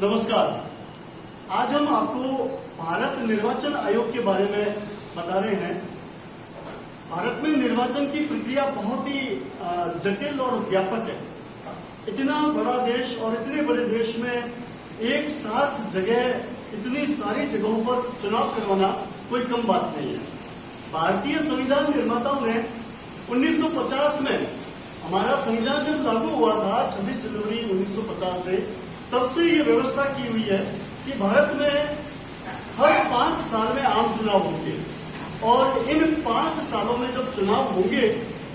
नमस्कार। आज हम आपको भारत निर्वाचन आयोग के बारे में बता रहे हैं। भारत में निर्वाचन की प्रक्रिया बहुत ही जटिल और व्यापक है। इतना बड़ा देश और इतने बड़े देश में एक साथ इतनी सारी जगहों पर चुनाव करवाना कोई कम बात नहीं है। भारतीय संविधान निर्माताओं ने 1950 में, हमारा संविधान जब लागू हुआ था 26 जनवरी 1950 से, तब से ये व्यवस्था की हुई है कि भारत में हर 5 साल में आम चुनाव होंगे और इन 5 सालों में जब चुनाव होंगे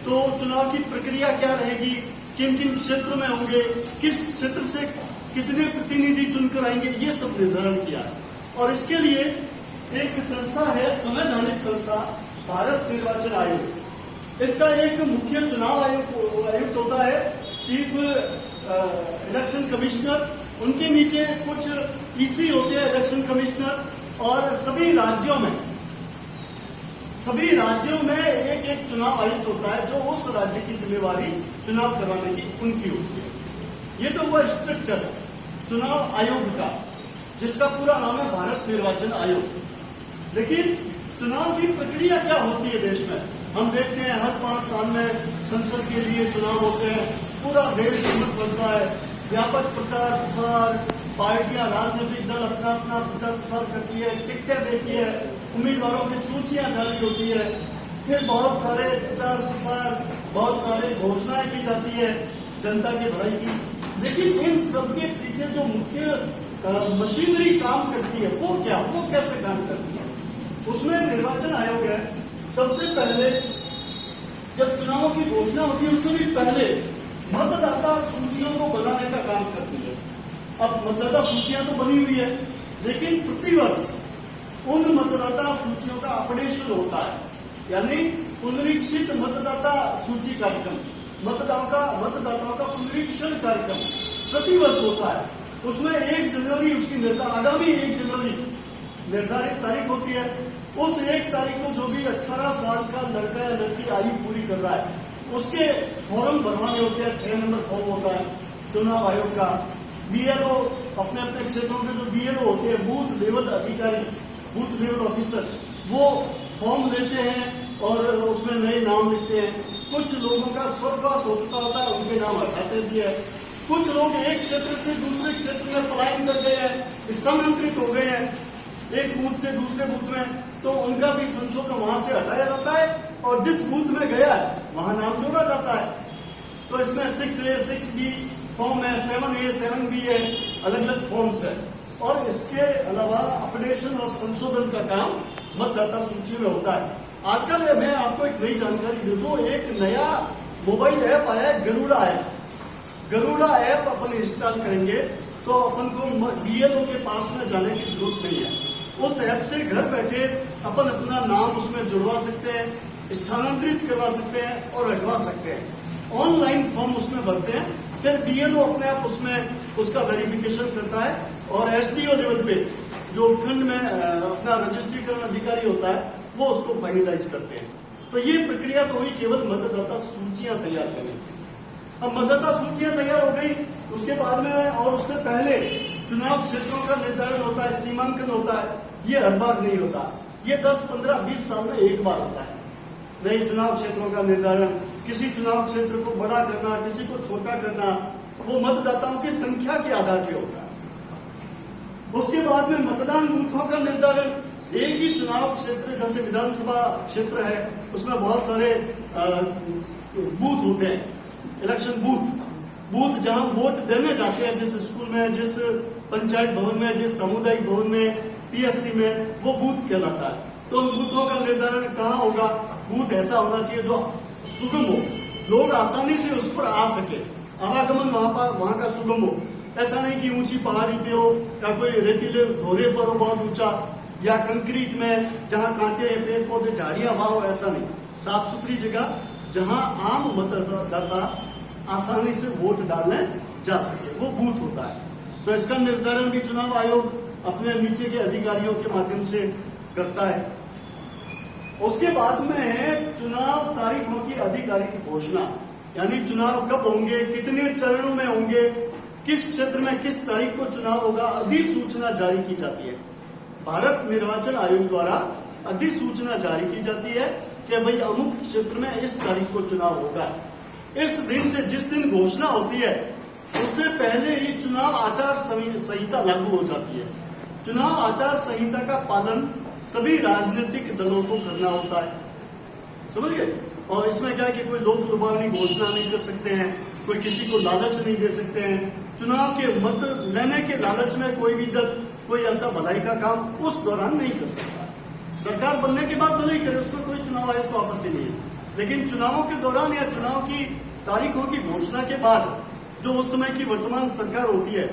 तो चुनाव की प्रक्रिया क्या रहेगी, किन किन क्षेत्र में होंगे, किस क्षेत्र से कितने प्रतिनिधि चुनकर आएंगे, ये सब निर्धारण किया है। और इसके लिए एक संस्था है, संवैधानिक संस्था भारत निर्वाचन आयोग। इसका एक मुख्य चुनाव आयुक्त होता है, चीफ इलेक्शन कमिश्नर। उनके नीचे कुछ ईसी होते हैं, इलेक्शन कमिश्नर। और सभी राज्यों में एक एक चुनाव आयुक्त होता है जो उस राज्य की जिम्मेवारी चुनाव करवाने की उनकी होती है। ये तो हुआ स्ट्रक्चर चुनाव आयोग का, जिसका पूरा नाम है भारत निर्वाचन आयोग। लेकिन चुनाव की प्रक्रिया क्या होती है देश में, हम देखते हैं हर 5 साल में संसद के लिए चुनाव होते हैं, पूरा देश हिम्मत बनता है, व्यापक प्रचार प्रसार, पार्टियां, राजनीतिक दल अपना अपना प्रचार प्रसार करती है, टिकटें देती है, उम्मीदवारों की सूचियां जारी होती है, फिर बहुत सारे प्रचार प्रसार, बहुत सारे घोषणाएं की जाती है जनता की भलाई की। लेकिन इन सबके पीछे जो मुख्य मशीनरी काम करती है वो कैसे काम करती है, उसमें निर्वाचन आयोग है। सबसे पहले जब चुनावों की घोषणा होती है उससे भी पहले मतदाता सूचियों को बनाने का काम करती है। अब मतदाता सूचियां तो बनी हुई है, लेकिन प्रतिवर्ष उन मतदाता सूचियों का अपडेशन होता है, यानी पुनरीक्षित मतदाता सूची कार्यक्रम, मतदाताओं का पुनरीक्षण कार्यक्रम प्रतिवर्ष होता है। उसमें 1 जनवरी उसकी आगामी 1 जनवरी निर्धारित तारीख होती है। उस 1 तारीख को जो भी 18 साल का लड़का या लड़की आयु पूरी कर रहा है उसके फॉर्म भरवाने होते हैं। 6 नंबर फॉर्म होता है चुनाव आयोग का। बीएलओ अपने अपने क्षेत्रों में जो बीएलओ होते हैं, बूथ लेवल अधिकारी, बूथ लेवल ऑफिसर, वो फॉर्म लेते हैं और उसमें नए नाम लिखते हैं। कुछ लोगों का स्वर्गवास हो चुका होता है, उनके नाम हटाते भी है। कुछ लोग एक क्षेत्र से दूसरे क्षेत्र में पलायन कर गए हैं, स्थानांतरित हो गए हैं एक बूथ से दूसरे बूथ में, तो उनका भी संशोधन वहां से हटाया जाता है और जिस बूथ में गया है वहां नाम जोड़ा जाता है। तो इसमें 6A 6B फॉर्म है, 7A 7B है, अलग अलग फॉर्म्स है। और इसके अलावा अपडेशन और संशोधन का काम मतदाता सूची में होता है। आजकल मैं आपको एक नई जानकारी दे दूं, एक नया मोबाइल ऐप आया है, गरुड़ा ऐप। गरुड़ा ऐप अपन इंस्टॉल करेंगे तो अपन को बीएलओ के पास में जाने की जरूरत नहीं है। उस ऐप से घर बैठे अपन अपना नाम उसमें जुड़वा सकते हैं, स्थानांतरित करवा सकते हैं और हटवा सकते हैं। ऑनलाइन फॉर्म उसमें भरते हैं, फिर बीएलओ अपने आप उसमें उसका वेरिफिकेशन करता है और एसडीओ लेवल पे जो खंड में अपना रजिस्ट्रीकरण अधिकारी होता है वो उसको फाइनलाइज करते हैं। तो ये प्रक्रिया तो हुई केवल मतदाता सूचियां तैयार करने की। अब मतदाता सूचियां तैयार हो गई, उसके बाद में और उससे पहले चुनाव क्षेत्रों का निर्धारण होता है, सीमांकन होता है। ये हर बार नहीं होता, ये 10, 15, 20 साल में एक बार होता है। नए चुनाव क्षेत्रों का निर्धारण, किसी चुनाव क्षेत्र को बड़ा करना, किसी को छोटा करना, वो मतदाताओं की संख्या के आधार पर होता है। उसके बाद में मतदान बूथों का निर्धारण, एक ही चुनाव क्षेत्र जैसे विधानसभा क्षेत्र है उसमें बहुत सारे बूथ होते हैं, इलेक्शन बूथ जहां वोट देने जाते हैं, जिस स्कूल में, जिस पंचायत भवन में, जिस सामुदायिक भवन में, पीएससी में, वो बूथ कहलाता है। तो उन बूथों का निर्धारण कहाँ होगा, बूथ ऐसा होना चाहिए जो सुगम हो, लोग आसानी से उस पर आ सके, आवागमन वहां का सुगम हो। ऐसा नहीं कि ऊंची पहाड़ी पे हो या कोई रेतीले धोरे पर हो बहुत ऊंचा, या कंक्रीट में जहां कांटे पेड़ पौधे झाड़ियां वहां हो, ऐसा नहीं। साफ सुथरी जगह जहां आम मतदाता आसानी से वोट डालने जा सके, वो बूथ होता है। तो इसका निर्धारण भी चुनाव आयोग अपने नीचे के अधिकारियों के माध्यम से करता है। उसके बाद में चुनाव तारीखों की आधिकारिक घोषणा, यानी चुनाव कब होंगे, कितने चरणों में होंगे, किस क्षेत्र में किस तारीख को चुनाव होगा, अधिसूचना जारी की जाती है। भारत निर्वाचन आयोग द्वारा अधिसूचना जारी की जाती है कि भाई अमुक क्षेत्र में इस तारीख को चुनाव होगा। इस दिन से जिस दिन घोषणा होती है उससे पहले ही चुनाव आचार संहिता लागू हो जाती है। चुनाव आचार संहिता का पालन सभी राजनीतिक दलों को करना होता है, समझ गए। और इसमें क्या है कि कोई लोक लुभावनी घोषणा नहीं कर सकते हैं, कोई किसी को लालच नहीं दे सकते हैं। चुनाव के मत लेने के लालच में कोई भी दल कोई ऐसा भलाई का काम उस दौरान नहीं कर सकता। सरकार बनने के बाद भले ही करे, उसमें कोई चुनाव आयोग को आपत्ति नहीं है, लेकिन चुनावों के दौरान या चुनाव की तारीखों की घोषणा के बाद जो उस समय की वर्तमान सरकार होती है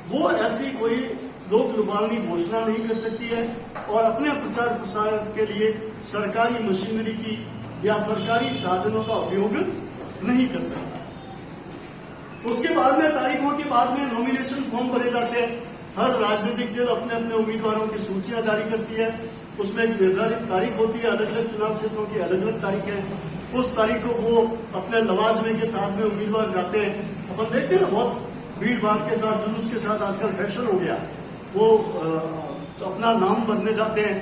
वो ऐसी कोई लोक लुभावनी घोषणा नहीं कर सकती है और अपने प्रचार प्रसार के लिए सरकारी मशीनरी की या सरकारी साधनों का उपयोग नहीं कर सकता। उसके बाद में तारीखों के बाद में नॉमिनेशन फॉर्म भरे जाते हैं। हर राजनीतिक दल अपने अपने उम्मीदवारों की सूचियां जारी करती है, उसमें एक निर्धारित तारीख होती है, अलग अलग चुनाव क्षेत्रों की अलग अलग तारीख है। उस तारीख को वो अपने लवाजमे के साथ में उम्मीदवार जाते हैं। अपन देखते हैं ना, बहुत भीड़ भाड़ के साथ जुलूस के साथ आजकल फैशन हो गया, वो अपना नाम भरने जाते हैं।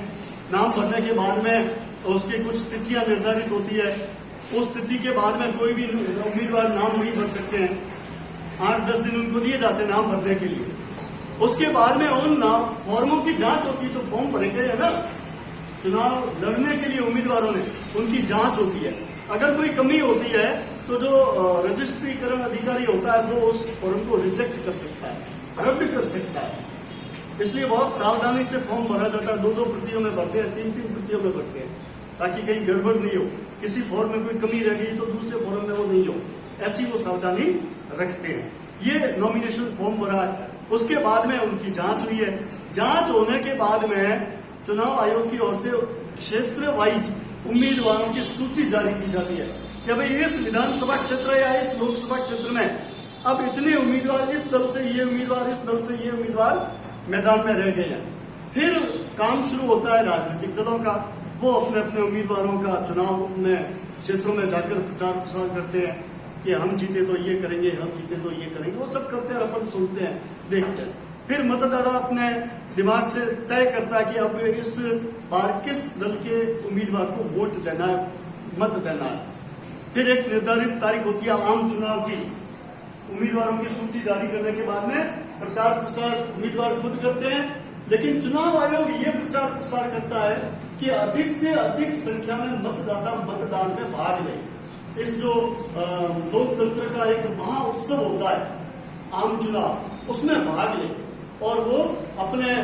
नाम भरने के बाद में उसकी कुछ तिथियां निर्धारित होती है, उस तिथि के बाद में कोई भी उम्मीदवार नाम नहीं भर सकते हैं। 8-10 दिन उनको दिए जाते हैं नाम भरने के लिए। उसके बाद में उन नाम फॉर्मों की जांच होती है, जो फॉर्म भरे गए है ना चुनाव लड़ने के लिए उम्मीदवारों ने, उनकी जांच होती है। अगर कोई कमी होती है तो जो रजिस्ट्रीकरण अधिकारी होता है वो उस फॉर्म को रिजेक्ट कर सकता है, रद्द कर सकता है। इसलिए बहुत सावधानी से फॉर्म भरा जाता है। 2-2 प्रतियों में भरते हैं, 3-3 प्रतियों में भरते हैं, ताकि कहीं गड़बड़ नहीं हो, किसी फॉर्म में कोई कमी रह गई तो दूसरे फॉर्म में वो नहीं हो, ऐसी वो सावधानी रखते हैं। ये नॉमिनेशन फॉर्म भरा है। उसके बाद में उनकी जांच हुई है। जांच होने के बाद में चुनाव आयोग की ओर से क्षेत्र वाइज उम्मीदवारों की सूची जारी की जाती है कि भाई इस विधानसभा क्षेत्र या इस लोकसभा क्षेत्र में अब इतने उम्मीदवार, इस दल से ये उम्मीदवार, इस दल से ये उम्मीदवार मैदान में रह गए हैं। फिर काम शुरू होता है राजनीतिक दलों का। वो अपने अपने उम्मीदवारों का चुनाव में क्षेत्रों में जाकर प्रचार प्रसार करते हैं कि हम जीते तो ये करेंगे, हम जीते तो ये करेंगे, वो सब करते हैं, अपन सुनते हैं, देखते हैं। फिर मतदाता अपने दिमाग से तय करता है कि अब इस बार किस दल के उम्मीदवार को वोट देना है, मत देना है। फिर एक निर्धारित तारीख होती है आम चुनाव की। उम्मीदवारों की सूची जारी करने के बाद में प्रचार प्रसार उम्मीदवार खुद करते हैं, लेकिन चुनाव आयोग ये प्रचार प्रसार करता है कि अधिक से अधिक संख्या में मतदाता मतदान में भाग लें। इस जो लोकतंत्र का एक महा उत्सव होता है आम चुनाव, उसमें भाग लें और वो अपने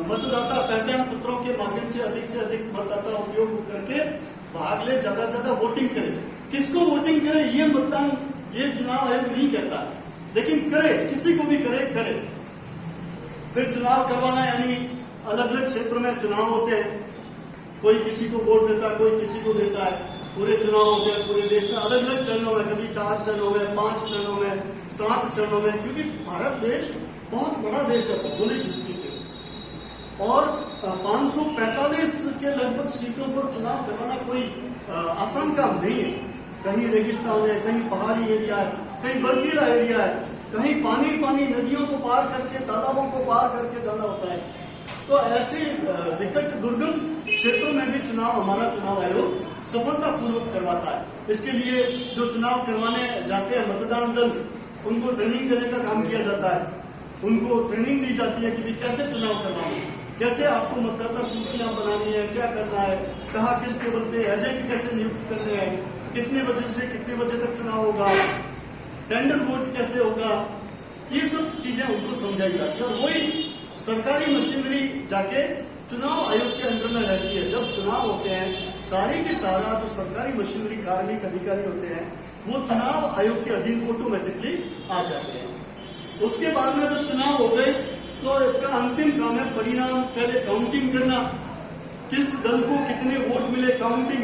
मतदाता पहचान पत्रों के माध्यम से अधिक मतदाता उपयोग करके भाग ले, ज्यादा से ज्यादा वोटिंग करें। किसको वोटिंग करें ये मतदान, ये चुनाव आयोग नहीं कहता, लेकिन करे, किसी को भी करे। फिर चुनाव करवाना, यानी अलग अलग क्षेत्रों में चुनाव होते हैं, कोई किसी को वोट देता है, कोई किसी को देता है। पूरे चुनाव होते हैं पूरे देश में अलग अलग चरणों में, कभी 4 चरणों में, 5 चरणों में, 7 चरणों में, क्योंकि भारत देश बहुत बड़ा देश है भौगोलिक दृष्टि से, और 545 के लगभग सीटों पर चुनाव करवाना कोई आसान काम नहीं है। कहीं रेगिस्तान है, कहीं पहाड़ी एरिया है, कहीं बर्फीला एरिया है, कहीं पानी नदियों को पार करके, तालाबों को पार करके जाना होता है। तो ऐसे विकट दुर्गम क्षेत्रों में भी हमारा चुनाव आयोग सफलतापूर्वक करवाता है। इसके लिए जो चुनाव करवाने जाते हैं मतदान दल, उनको ट्रेनिंग देने का काम किया जाता है। उनको ट्रेनिंग दी जाती है कि कैसे चुनाव करवाना, कैसे आपको मतदाता सूचियां बनानी है, क्या करना है, कहाँ किस टेबल पे एजेंट कैसे नियुक्त करने हैं, कितने बजे से कितने बजे तक चुनाव होगा, टेंडर वोट कैसे होगा, ये सब चीजें उनको समझाई जाती है। और वही सरकारी मशीनरी जाके चुनाव आयोग के अंदर में रहती है। जब चुनाव होते हैं, सारी की सारा जो सरकारी मशीनरी कार्मिक अधिकारी होते हैं वो चुनाव आयोग के अधीन ऑटोमेटिकली आ जाते हैं। उसके बाद में जब चुनाव हो गए तो इसका अंतिम काम है परिणाम, पहले काउंटिंग करना, किस दल को कितने वोट मिले, काउंटिंग,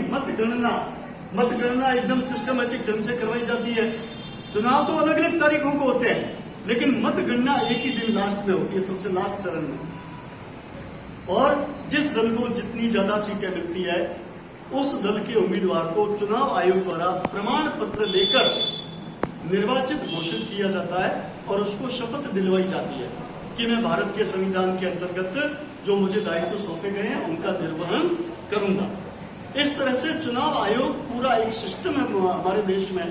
मतगणना एकदम सिस्टमेटिक ढंग से करवाई जाती है। चुनाव तो अलग अलग तारीखों को होते हैं, लेकिन मतगणना एक ही दिन लास्ट में होती है, सबसे लास्ट चरण में। और जिस दल को जितनी ज्यादा सीटें मिलती है उस दल के उम्मीदवार को चुनाव आयोग द्वारा प्रमाण पत्र लेकर निर्वाचित घोषित किया जाता है और उसको शपथ दिलवाई जाती है कि मैं भारत के संविधान के अंतर्गत जो मुझे दायित्व सौंपे गए हैं उनका निर्वहन करूंगा। इस तरह से चुनाव आयोग पूरा एक सिस्टम है हमारे देश में,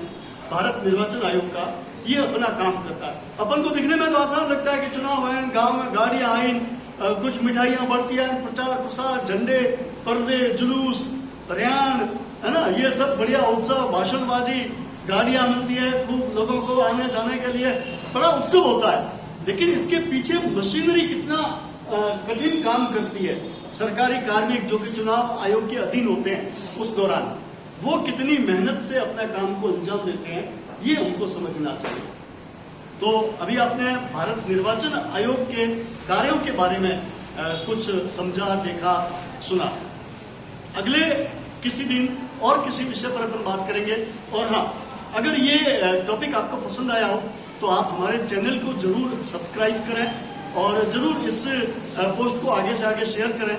भारत निर्वाचन आयोग का, ये अपना काम करता है। अपन को दिखने में तो आसान लगता है कि चुनाव है, गांव में गाड़ियां आईन, कुछ मिठाइयां बढ़ती हैं, प्रचार प्रसार, झंडे, पर्दे, जुलूस, रेहान, है ना, ये सब बढ़िया उत्सव, भाषणबाजी, गाड़ियां मिलती है, खूब लोगों को आने जाने के लिए बड़ा उत्सव होता है। लेकिन इसके पीछे मशीनरी कितना कठिन काम करती है। सरकारी कार्मिक जो कि चुनाव आयोग के अधीन होते हैं उस दौरान वो कितनी मेहनत से अपने काम को अंजाम देते हैं, ये हमको समझना चाहिए। तो अभी आपने भारत निर्वाचन आयोग के कार्यों के बारे में कुछ समझा, देखा, सुना। अगले किसी दिन और किसी विषय पर अपन बात करेंगे। और हाँ, अगर ये टॉपिक आपको पसंद आया हो तो आप हमारे चैनल को जरूर सब्सक्राइब करें और जरूर इस पोस्ट को आगे से आगे शेयर करें।